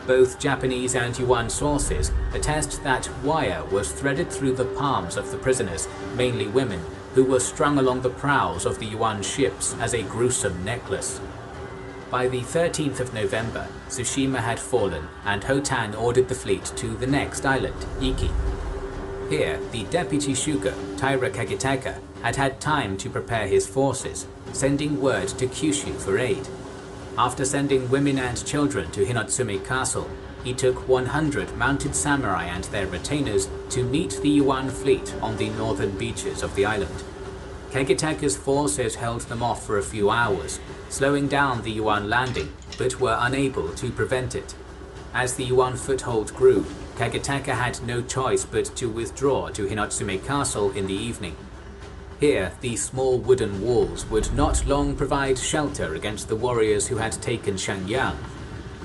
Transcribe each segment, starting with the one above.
Both Japanese and Yuan sources attest that wire was threaded through the palms of the prisoners, mainly women, who were strung along the prows of the Yuan ships as a gruesome necklace. By the 13th of November, Tsushima had fallen and Hotan ordered the fleet to the next island, Iki. Here, the deputy shugo, Taira Kagitaka, had had time to prepare his forces, sending word to Kyushu for aid. After sending women and children to Hinotsume Castle, he took 100 mounted samurai and their retainers to meet the Yuan fleet on the northern beaches of the island. Kagitaka's forces held them off for a few hours, slowing down the Yuan landing, but were unable to prevent it. As the Yuan foothold grew, Kagitaka had no choice but to withdraw to Hinotsume Castle in the evening. Here, the small wooden walls would not long provide shelter against the warriors who had taken Shenyang.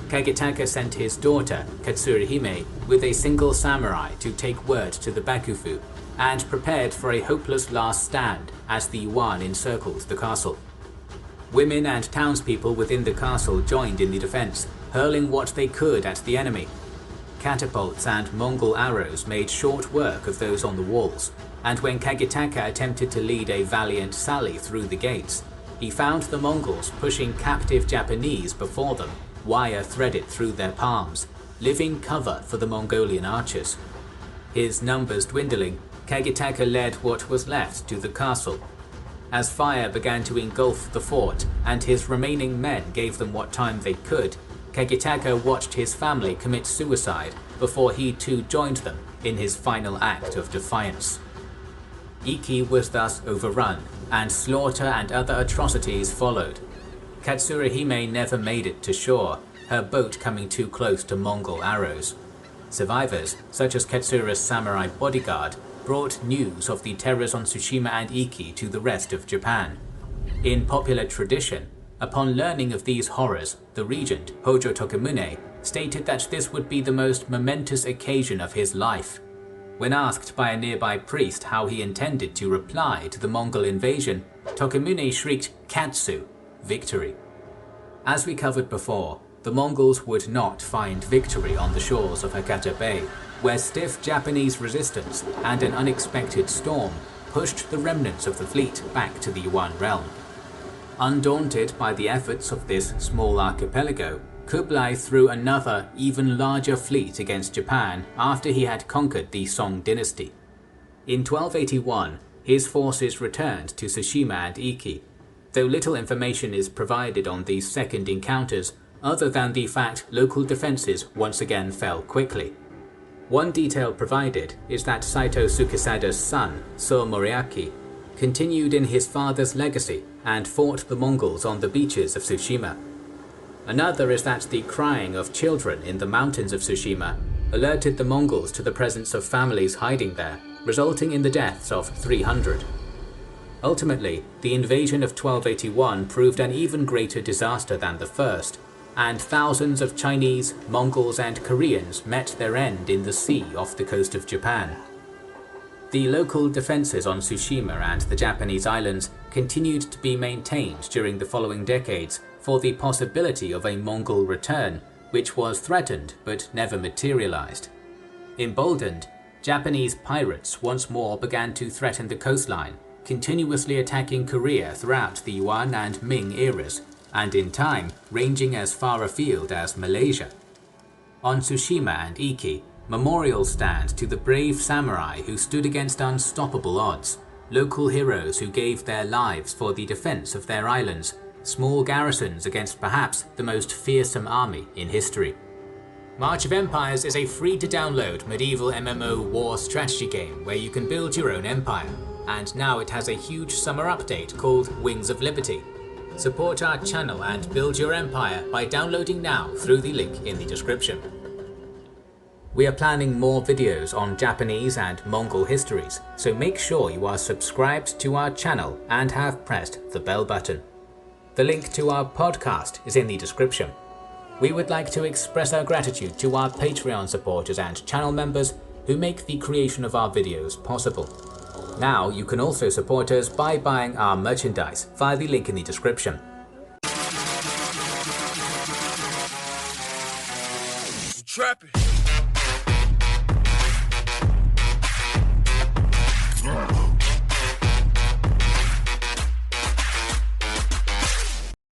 Kagitaka sent his daughter, Katsurahime, with a single samurai to take word to the Bakufu, and prepared for a hopeless last stand as the Yuan encircled the castle. Women and townspeople within the castle joined in the defense, hurling what they could at the enemy. Catapults and Mongol arrows made short work of those on the walls, and when Kagitaka attempted to lead a valiant sally through the gates, he found the Mongols pushing captive Japanese before them, wire threaded through their palms, living cover for the Mongolian archers. His numbers dwindling, Kagitaka led what was left to the castle. As fire began to engulf the fort and his remaining men gave them what time they could, Kagitaka watched his family commit suicide before he too joined them in his final act of defiance. Iki was thus overrun, and slaughter and other atrocities followed. Katsurahime never made it to shore, her boat coming too close to Mongol arrows. Survivors, such as Katsura's samurai bodyguard, brought news of the terrors on Tsushima and Iki to the rest of Japan. In popular tradition, upon learning of these horrors, the regent, Hojo Tokimune, stated that this would be the most momentous occasion of his life. When asked by a nearby priest how he intended to reply to the Mongol invasion, Tokimune shrieked "Katsu!" victory. As we covered before, the Mongols would not find victory on the shores of Hakata Bay, where stiff Japanese resistance and an unexpected storm pushed the remnants of the fleet back to the Yuan realm. Undaunted by the efforts of this small archipelago, Kublai threw another, even larger fleet against Japan after he had conquered the Song dynasty. In 1281, his forces returned to Tsushima and Iki, though little information is provided on these second encounters other than the fact local defences once again fell quickly. One detail provided is that Saito Sukesada's son, So Moriaki, continued in his father's legacy and fought the Mongols on the beaches of Tsushima. Another is that the crying of children in the mountains of Tsushima alerted the Mongols to the presence of families hiding there, resulting in the deaths of 300. Ultimately, the invasion of 1281 proved an even greater disaster than the first, and thousands of Chinese, Mongols and Koreans met their end in the sea off the coast of Japan. The local defences on Tsushima and the Japanese islands continued to be maintained during the following decades for the possibility of a Mongol return, which was threatened but never materialized. Emboldened, Japanese pirates once more began to threaten the coastline, continuously attacking Korea throughout the Yuan and Ming eras, and in time ranging as far afield as Malaysia. On Tsushima and Iki, memorials stand to the brave samurai who stood against unstoppable odds, local heroes who gave their lives for the defense of their islands, small garrisons against perhaps the most fearsome army in history. March of Empires is a free-to-download medieval MMO war strategy game where you can build your own empire, and now it has a huge summer update called Wings of Liberty. Support our channel and build your empire by downloading now through the link in the description. We are planning more videos on Japanese and Mongol histories, so make sure you are subscribed to our channel and have pressed the bell button. The link to our podcast is in the description. We would like to express our gratitude to our Patreon supporters and channel members who make the creation of our videos possible. Now you can also support us by buying our merchandise via the link in the description. trapping.